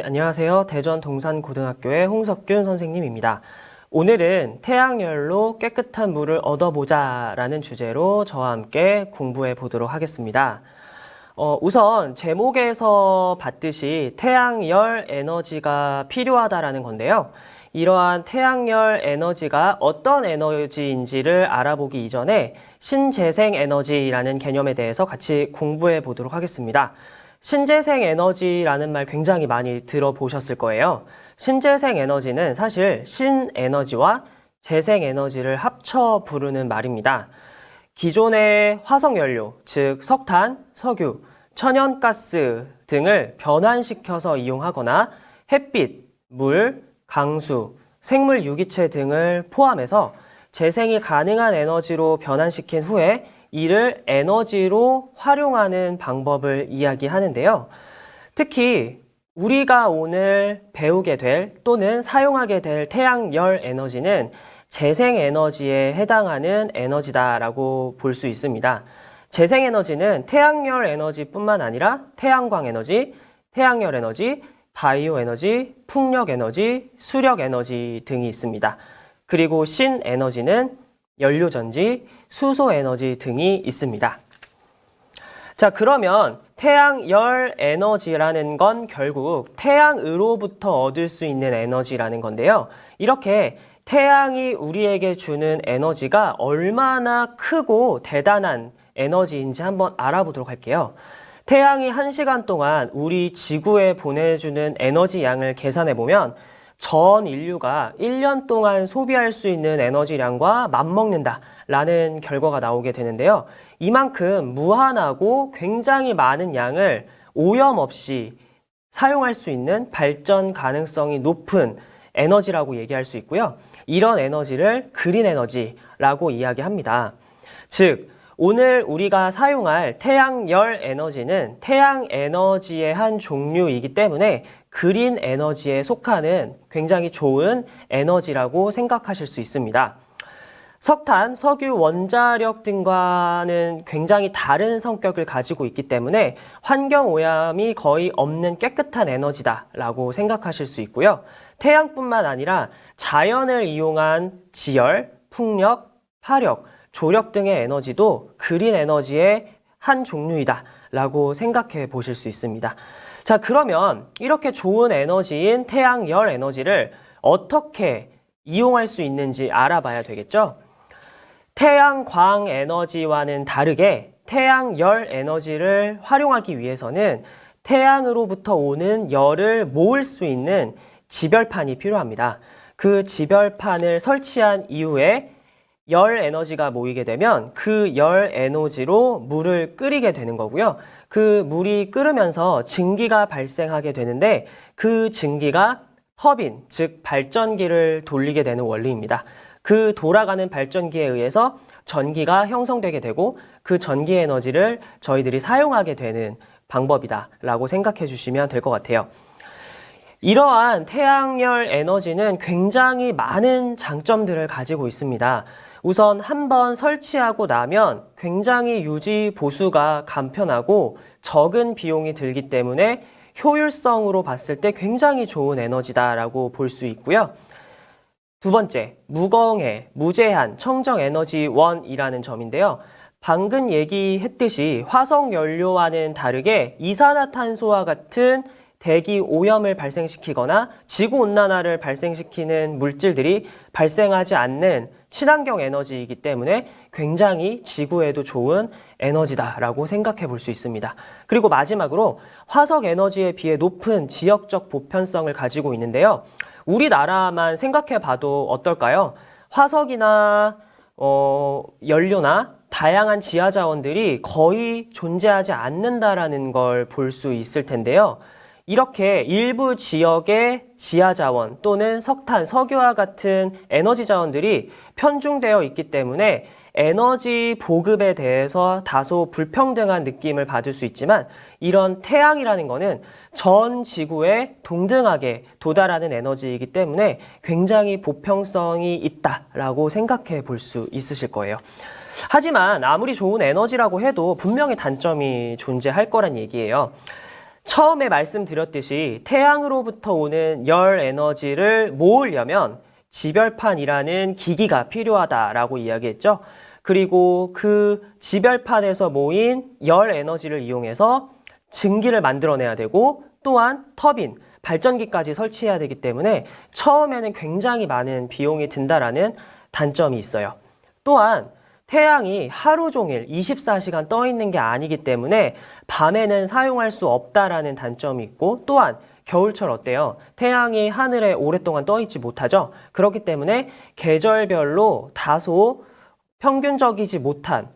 네, 안녕하세요. 대전 동산고등학교의 홍석균 선생님입니다. 오늘은 태양열로 깨끗한 물을 얻어보자 라는 주제로 저와 함께 공부해 보도록 하겠습니다. 우선 제목에서 봤듯이 태양열 에너지가 필요하다라는 건데요. 이러한 태양열 에너지가 어떤 에너지인지를 알아보기 이전에 신재생 에너지라는 개념에 대해서 같이 공부해 보도록 하겠습니다. 신재생 에너지라는 말 굉장히 많이 들어보셨을 거예요. 신재생 에너지는 사실 신에너지와 재생 에너지를 합쳐 부르는 말입니다. 기존의 화석연료, 즉 석탄, 석유, 천연가스 등을 변환시켜서 이용하거나 햇빛, 물, 강수, 생물 유기체 등을 포함해서 재생이 가능한 에너지로 변환시킨 후에 이를 에너지로 활용하는 방법을 이야기하는데요. 특히 우리가 오늘 배우게 될 또는 사용하게 될 태양열 에너지는 재생 에너지에 해당하는 에너지다라고 볼 수 있습니다. 재생 에너지는 태양열 에너지뿐만 아니라 태양광 에너지, 태양열 에너지, 바이오 에너지, 풍력 에너지, 수력 에너지 등이 있습니다. 그리고 신 에너지는 연료전지, 수소 에너지 등이 있습니다. 자, 그러면 태양열 에너지라는 건 결국 태양으로부터 얻을 수 있는 에너지라는 건데요. 이렇게 태양이 우리에게 주는 에너지가 얼마나 크고 대단한 에너지인지 한번 알아보도록 할게요. 태양이 1시간 동안 우리 지구에 보내주는 에너지 양을 계산해 보면 전 인류가 1년 동안 소비할 수 있는 에너지량과 맞먹는다라는 결과가 나오게 되는데요. 이만큼 무한하고 굉장히 많은 양을 오염 없이 사용할 수 있는 발전 가능성이 높은 에너지라고 얘기할 수 있고요. 이런 에너지를 그린 에너지라고 이야기합니다. 즉, 오늘 우리가 사용할 태양열 에너지는 태양 에너지의 한 종류이기 때문에 그린 에너지에 속하는 굉장히 좋은 에너지라고 생각하실 수 있습니다. 석탄, 석유, 원자력 등과는 굉장히 다른 성격을 가지고 있기 때문에 환경 오염이 거의 없는 깨끗한 에너지다라고 생각하실 수 있고요. 태양뿐만 아니라 자연을 이용한 지열, 풍력, 파력, 조력 등의 에너지도 그린 에너지의 한 종류이다라고 생각해 보실 수 있습니다. 자, 그러면 이렇게 좋은 에너지인 태양열 에너지를 어떻게 이용할 수 있는지 알아봐야 되겠죠? 태양광 에너지와는 다르게 태양열 에너지를 활용하기 위해서는 태양으로부터 오는 열을 모을 수 있는 지별판이 필요합니다. 그 지별판을 설치한 이후에 열 에너지가 모이게 되면 그 열 에너지로 물을 끓이게 되는 거고요. 그 물이 끓으면서 증기가 발생하게 되는데 그 증기가 터빈, 즉 발전기를 돌리게 되는 원리입니다. 그 돌아가는 발전기에 의해서 전기가 형성되게 되고 그 전기 에너지를 저희들이 사용하게 되는 방법이다라고 생각해 주시면 될 것 같아요. 이러한 태양열 에너지는 굉장히 많은 장점들을 가지고 있습니다. 우선 한번 설치하고 나면 굉장히 유지 보수가 간편하고 적은 비용이 들기 때문에 효율성으로 봤을 때 굉장히 좋은 에너지다라고 볼 수 있고요. 두 번째, 무공해, 무제한, 청정에너지원이라는 점인데요. 방금 얘기했듯이 화석연료와는 다르게 이산화탄소와 같은 대기 오염을 발생시키거나 지구온난화를 발생시키는 물질들이 발생하지 않는 친환경 에너지이기 때문에 굉장히 지구에도 좋은 에너지다라고 생각해 볼 수 있습니다. 그리고 마지막으로 화석 에너지에 비해 높은 지역적 보편성을 가지고 있는데요. 우리나라만 생각해 봐도 어떨까요? 화석이나 연료나 다양한 지하 자원들이 거의 존재하지 않는다라는 걸 볼 수 있을 텐데요. 이렇게 일부 지역의 지하 자원 또는 석탄, 석유와 같은 에너지 자원들이 편중되어 있기 때문에 에너지 보급에 대해서 다소 불평등한 느낌을 받을 수 있지만 이런 태양이라는 거는 전 지구에 동등하게 도달하는 에너지이기 때문에 굉장히 보편성이 있다라고 생각해 볼 수 있으실 거예요. 하지만 아무리 좋은 에너지라고 해도 분명히 단점이 존재할 거란 얘기예요. 처음에 말씀드렸듯이 태양으로부터 오는 열 에너지를 모으려면 지별판이라는 기기가 필요하다라고 이야기했죠. 그리고 그 지별판에서 모인 열 에너지를 이용해서 증기를 만들어내야 되고 또한 터빈, 발전기까지 설치해야 되기 때문에 처음에는 굉장히 많은 비용이 든다라는 단점이 있어요. 또한 태양이 하루 종일 24시간 떠 있는 게 아니기 때문에 밤에는 사용할 수 없다라는 단점이 있고 또한 겨울철 어때요? 태양이 하늘에 오랫동안 떠 있지 못하죠? 그렇기 때문에 계절별로 다소 평균적이지 못한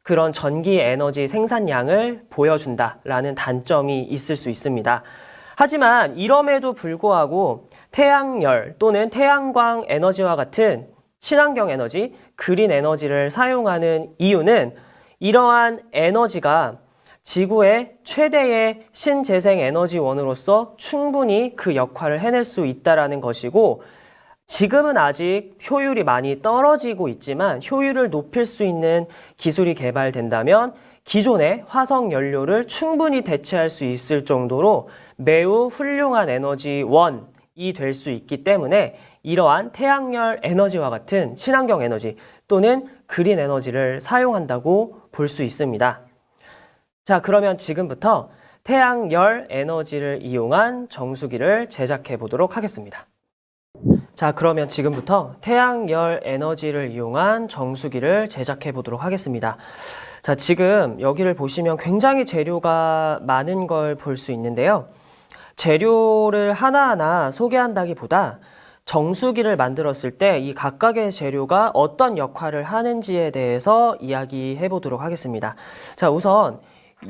그런 전기 에너지 생산량을 보여준다라는 단점이 있을 수 있습니다. 하지만 이럼에도 불구하고 태양열 또는 태양광 에너지와 같은 친환경 에너지, 그린 에너지를 사용하는 이유는 이러한 에너지가 지구의 최대의 신재생 에너지원으로서 충분히 그 역할을 해낼 수 있다는 것이고 지금은 아직 효율이 많이 떨어지고 있지만 효율을 높일 수 있는 기술이 개발된다면 기존의 화석 연료를 충분히 대체할 수 있을 정도로 매우 훌륭한 에너지원이 될 수 있기 때문에 이러한 태양열 에너지와 같은 친환경 에너지 또는 그린 에너지를 사용한다고 볼 수 있습니다. 자, 그러면 지금부터 태양열 에너지를 이용한 정수기를 제작해 보도록 하겠습니다. 자, 그러면 지금부터 태양열 에너지를 이용한 정수기를 제작해 보도록 하겠습니다. 자, 지금 여기를 보시면 굉장히 재료가 많은 걸 볼 수 있는데요. 재료를 하나하나 소개한다기보다 정수기를 만들었을 때 이 각각의 재료가 어떤 역할을 하는지에 대해서 이야기해 보도록 하겠습니다. 자, 우선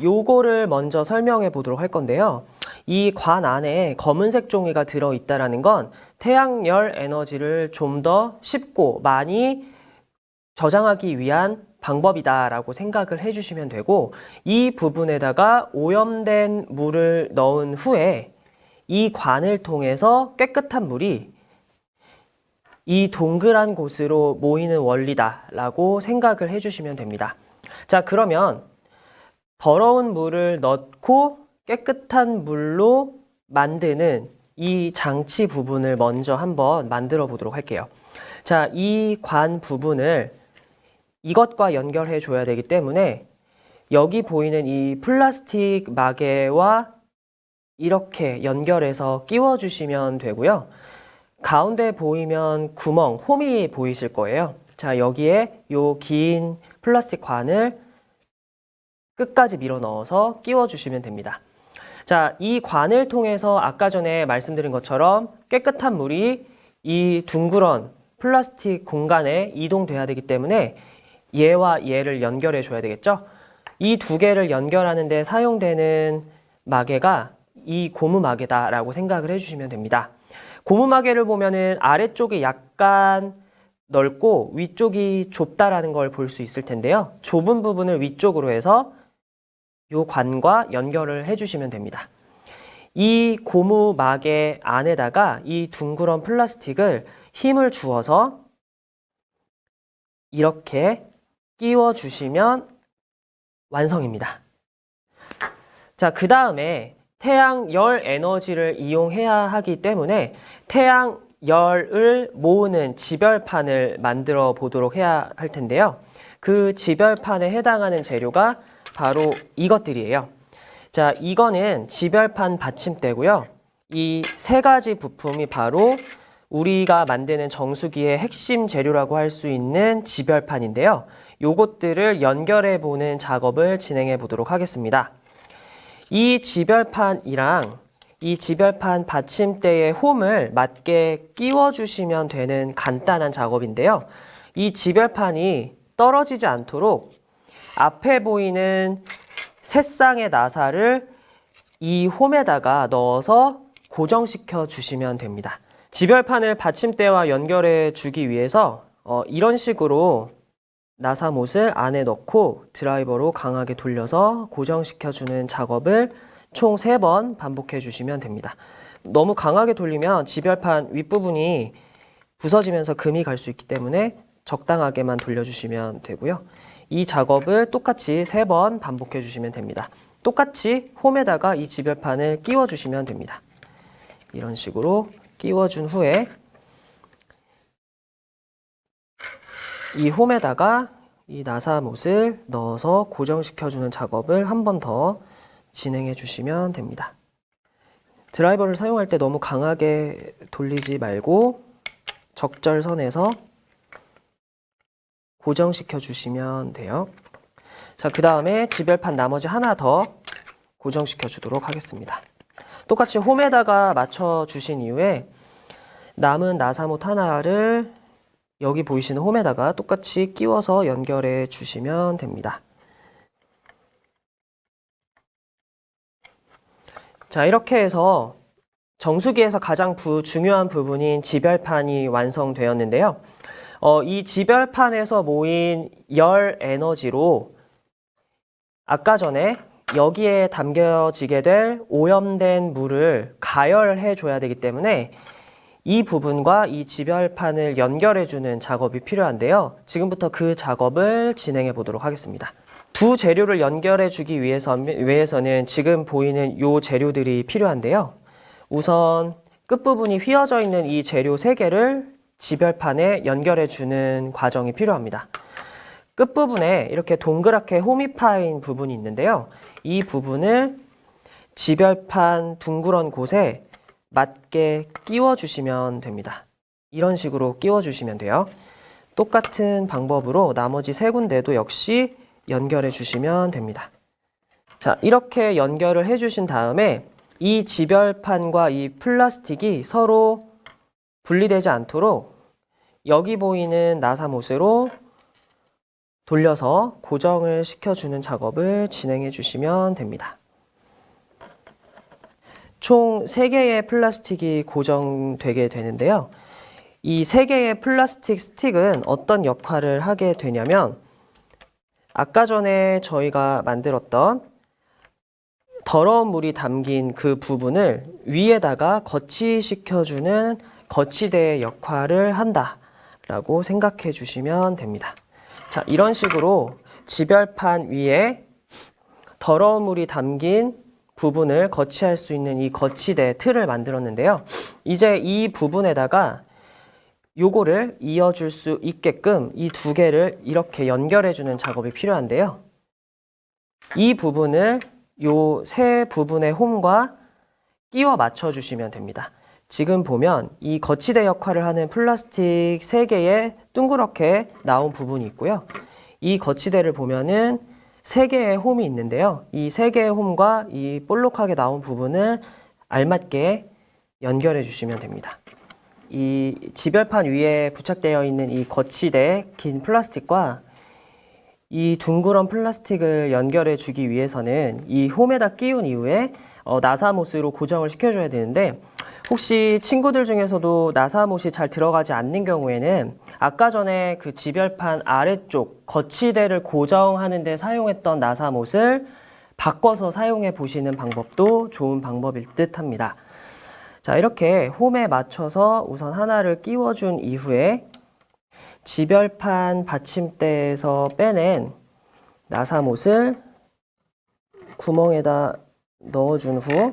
요거를 먼저 설명해 보도록 할 건데요. 이 관 안에 검은색 종이가 들어있다는 건 태양열 에너지를 좀 더 쉽고 많이 저장하기 위한 방법이다라고 생각을 해주시면 되고 이 부분에다가 오염된 물을 넣은 후에 이 관을 통해서 깨끗한 물이 이 동그란 곳으로 모이는 원리다라고 생각을 해주시면 됩니다. 자, 그러면 더러운 물을 넣고 깨끗한 물로 만드는 이 장치 부분을 먼저 한번 만들어 보도록 할게요. 자, 이 관 부분을 이것과 연결해 줘야 되기 때문에 여기 보이는 이 플라스틱 마개와 이렇게 연결해서 끼워 주시면 되고요. 가운데 보이면 구멍, 홈이 보이실 거예요. 자, 여기에 요 긴 플라스틱 관을 끝까지 밀어 넣어서 끼워 주시면 됩니다. 자, 이 관을 통해서 아까 전에 말씀드린 것처럼 깨끗한 물이 이 둥그런 플라스틱 공간에 이동돼야 되기 때문에 얘와 얘를 연결해 줘야 되겠죠? 이 두 개를 연결하는 데 사용되는 마개가 이 고무 마개다라고 생각을 해주시면 됩니다. 고무 마개를 보면은 아래쪽이 약간 넓고 위쪽이 좁다라는 걸 볼 수 있을 텐데요. 좁은 부분을 위쪽으로 해서 이 관과 연결을 해주시면 됩니다. 이 고무 마개 안에다가 이 둥그런 플라스틱을 힘을 주어서 이렇게 끼워 주시면 완성입니다. 자, 그 다음에 태양열 에너지를 이용해야 하기 때문에 태양열을 모으는 지별판을 만들어 보도록 해야 할 텐데요. 그 지별판에 해당하는 재료가 바로 이것들이에요. 자, 이거는 지별판 받침대고요. 이 세 가지 부품이 바로 우리가 만드는 정수기의 핵심 재료라고 할 수 있는 지별판인데요. 요것들을 연결해 보는 작업을 진행해 보도록 하겠습니다. 이 지별판이랑 이 지별판 받침대의 홈을 맞게 끼워 주시면 되는 간단한 작업인데요. 이 지별판이 떨어지지 않도록 앞에 보이는 세 쌍의 나사를 이 홈에다가 넣어서 고정시켜 주시면 됩니다. 지별판을 받침대와 연결해 주기 위해서 이런 식으로 나사못을 안에 넣고 드라이버로 강하게 돌려서 고정시켜 주는 작업을 총 3번 반복해 주시면 됩니다. 너무 강하게 돌리면 지별판 윗부분이 부서지면서 금이 갈 수 있기 때문에 적당하게만 돌려주시면 되고요. 이 작업을 똑같이 3번 반복해 주시면 됩니다. 똑같이 홈에다가 이 지별판을 끼워 주시면 됩니다. 이런 식으로 끼워 준 후에 이 홈에다가 이 나사못을 넣어서 고정시켜 주는 작업을 한 번 더 진행해 주시면 됩니다. 드라이버를 사용할 때 너무 강하게 돌리지 말고 적절선에서 고정시켜 주시면 돼요. 자, 그 다음에 지별판 나머지 하나 더 고정시켜 주도록 하겠습니다. 똑같이 홈에다가 맞춰 주신 이후에 남은 나사못 하나를 여기 보이시는 홈에다가 똑같이 끼워서 연결해 주시면 됩니다. 자, 이렇게 해서 정수기에서 가장 중요한 부분인 지별판이 완성되었는데요. 이 지별판에서 모인 열 에너지로 아까 전에 여기에 담겨지게 될 오염된 물을 가열해 줘야 되기 때문에 이 부분과 이 지별판을 연결해 주는 작업이 필요한데요. 지금부터 그 작업을 진행해 보도록 하겠습니다. 두 재료를 연결해 주기 위해서는 지금 보이는 이 재료들이 필요한데요. 우선 끝부분이 휘어져 있는 이 재료 3개를 지별판에 연결해 주는 과정이 필요합니다. 끝부분에 이렇게 동그랗게 홈이 파인 부분이 있는데요. 이 부분을 지별판 둥그런 곳에 맞게 끼워 주시면 됩니다. 이런 식으로 끼워 주시면 돼요. 똑같은 방법으로 나머지 3군데도 역시 연결해 주시면 됩니다. 자, 이렇게 연결을 해 주신 다음에 이 지별판과 이 플라스틱이 서로 분리되지 않도록 여기 보이는 나사못으로 돌려서 고정을 시켜주는 작업을 진행해 주시면 됩니다. 총 3개의 플라스틱이 고정되게 되는데요. 이 3개의 플라스틱 스틱은 어떤 역할을 하게 되냐면 아까 전에 저희가 만들었던 더러운 물이 담긴 그 부분을 위에다가 거치시켜주는 거치대의 역할을 한다라고 생각해 주시면 됩니다. 자, 이런 식으로 지별판 위에 더러운 물이 담긴 부분을 거치할 수 있는 이 거치대 틀을 만들었는데요. 이제 이 부분에다가 요거를 이어줄 수 있게끔 이 2개를 이렇게 연결해주는 작업이 필요한데요. 이 부분을 요 3 부분의 홈과 끼워 맞춰주시면 됩니다. 지금 보면 이 거치대 역할을 하는 플라스틱 3개의 둥그렇게 나온 부분이 있고요. 이 거치대를 보면은 3개의 홈이 있는데요. 이 3개의 홈과 이 볼록하게 나온 부분을 알맞게 연결해 주시면 됩니다. 이 지별판 위에 부착되어 있는 이 거치대 긴 플라스틱과 이 둥그런 플라스틱을 연결해 주기 위해서는 이 홈에다 끼운 이후에 나사못으로 고정을 시켜줘야 되는데 혹시 친구들 중에서도 나사못이 잘 들어가지 않는 경우에는 아까 전에 그 지별판 아래쪽 거치대를 고정하는 데 사용했던 나사못을 바꿔서 사용해 보시는 방법도 좋은 방법일 듯 합니다. 자, 이렇게 홈에 맞춰서 우선 하나를 끼워준 이후에 지별판 받침대에서 빼낸 나사못을 구멍에다 넣어준 후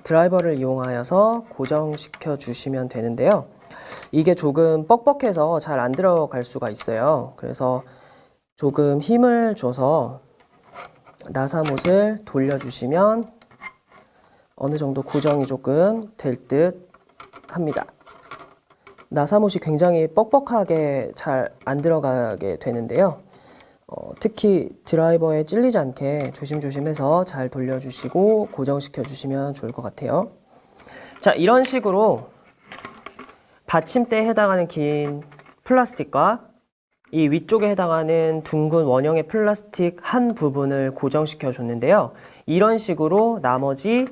드라이버를 이용하여서 고정시켜 주시면 되는데요. 이게 조금 뻑뻑해서 잘 안 들어갈 수가 있어요. 그래서 조금 힘을 줘서 나사못을 돌려주시면 어느 정도 고정이 조금 될 듯 합니다. 나사못이 굉장히 뻑뻑하게 잘 안 들어가게 되는데요. 특히 드라이버에 찔리지 않게 조심조심해서 잘 돌려주시고 고정시켜 주시면 좋을 것 같아요. 자, 이런 식으로 받침대에 해당하는 긴 플라스틱과 이 위쪽에 해당하는 둥근 원형의 플라스틱 한 부분을 고정시켜 줬는데요. 이런 식으로 나머지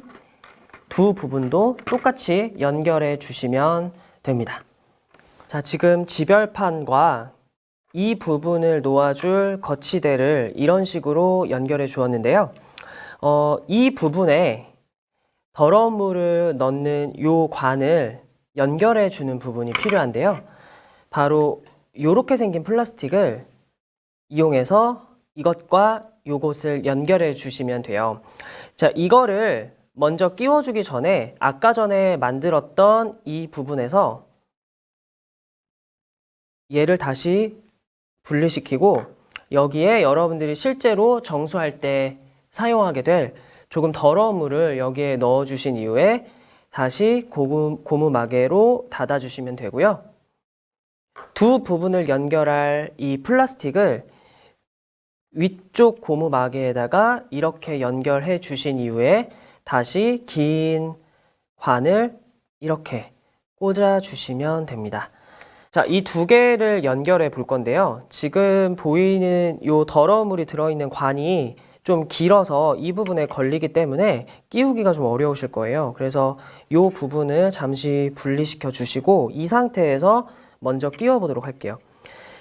2 부분도 똑같이 연결해 주시면 됩니다. 자, 지금 지별판과 이 부분을 놓아줄 거치대를 이런 식으로 연결해 주었는데요. 이 부분에 더러운 물을 넣는 요 관을 연결해 주는 부분이 필요한데요. 바로 이렇게 생긴 플라스틱을 이용해서 이것과 요것을 연결해 주시면 돼요. 자, 이거를 먼저 끼워주기 전에 아까 전에 만들었던 이 부분에서 얘를 다시 분리시키고 여기에 여러분들이 실제로 정수할 때 사용하게 될 조금 더러운 물을 여기에 넣어주신 이후에 다시 고무 마개로 닫아주시면 되고요. 두 부분을 연결할 이 플라스틱을 위쪽 고무 마개에다가 이렇게 연결해 주신 이후에 다시 긴 관을 이렇게 꽂아 주시면 됩니다. 자, 이 두 개를 연결해 볼 건데요. 지금 보이는 요 더러운 물이 들어있는 관이 좀 길어서 이 부분에 걸리기 때문에 끼우기가 좀 어려우실 거예요. 그래서 요 부분을 잠시 분리시켜 주시고 이 상태에서 먼저 끼워 보도록 할게요.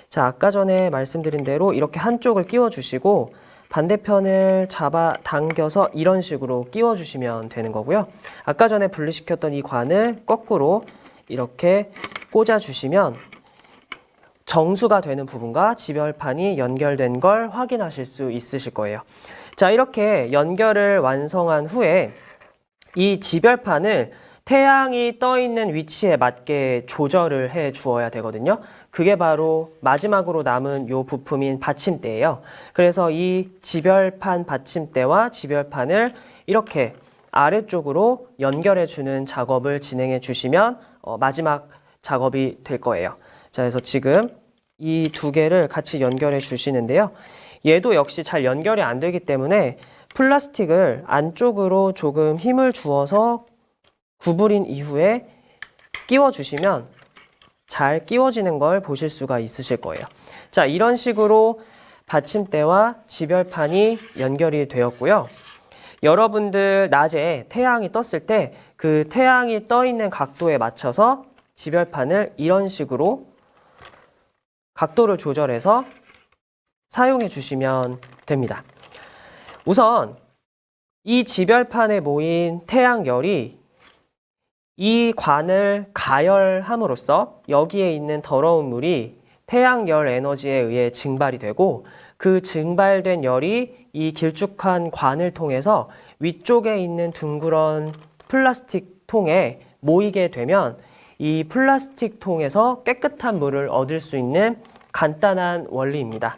자, 아까 전에 말씀드린 대로 이렇게 한쪽을 끼워 주시고 반대편을 잡아 당겨서 이런 식으로 끼워 주시면 되는 거고요. 아까 전에 분리시켰던 이 관을 거꾸로 이렇게 꽂아 주시면 정수가 되는 부분과 지별판이 연결된 걸 확인하실 수 있으실 거예요. 자, 이렇게 연결을 완성한 후에 이 지별판을 태양이 떠 있는 위치에 맞게 조절을 해 주어야 되거든요. 그게 바로 마지막으로 남은 요 부품인 받침대예요. 그래서 이 지별판 받침대와 지별판을 이렇게 아래쪽으로 연결해 주는 작업을 진행해 주시면 마지막 작업이 될 거예요. 자, 그래서 지금 이 두 개를 같이 연결해 주시는데요. 얘도 역시 잘 연결이 안 되기 때문에 플라스틱을 안쪽으로 조금 힘을 주어서 구부린 이후에 끼워 주시면 잘 끼워지는 걸 보실 수가 있으실 거예요. 자, 이런 식으로 받침대와 지별판이 연결이 되었고요. 여러분들 낮에 태양이 떴을 때 그 태양이 떠 있는 각도에 맞춰서 지별판을 이런 식으로 각도를 조절해서 사용해 주시면 됩니다. 우선 이 지별판에 모인 태양열이 이 관을 가열함으로써 여기에 있는 더러운 물이 태양열 에너지에 의해 증발이 되고 그 증발된 열이 이 길쭉한 관을 통해서 위쪽에 있는 둥그런 플라스틱 통에 모이게 되면 이 플라스틱 통에서 깨끗한 물을 얻을 수 있는 간단한 원리입니다.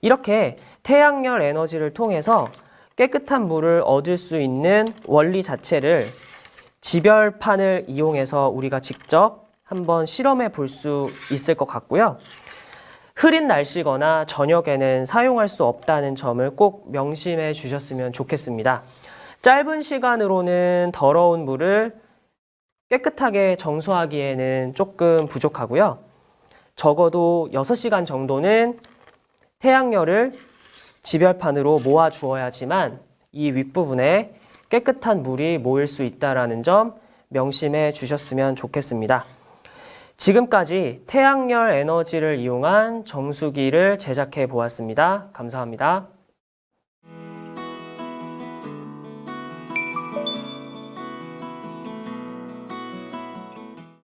이렇게 태양열 에너지를 통해서 깨끗한 물을 얻을 수 있는 원리 자체를 지별판을 이용해서 우리가 직접 한번 실험해 볼 수 있을 것 같고요. 흐린 날씨거나 저녁에는 사용할 수 없다는 점을 꼭 명심해 주셨으면 좋겠습니다. 짧은 시간으로는 더러운 물을 깨끗하게 정수하기에는 조금 부족하고요. 적어도 6시간 정도는 태양열을 지별판으로 모아 주어야지만 이 윗부분에 깨끗한 물이 모일 수 있다는 점 명심해 주셨으면 좋겠습니다. 지금까지 태양열 에너지를 이용한 정수기를 제작해 보았습니다. 감사합니다.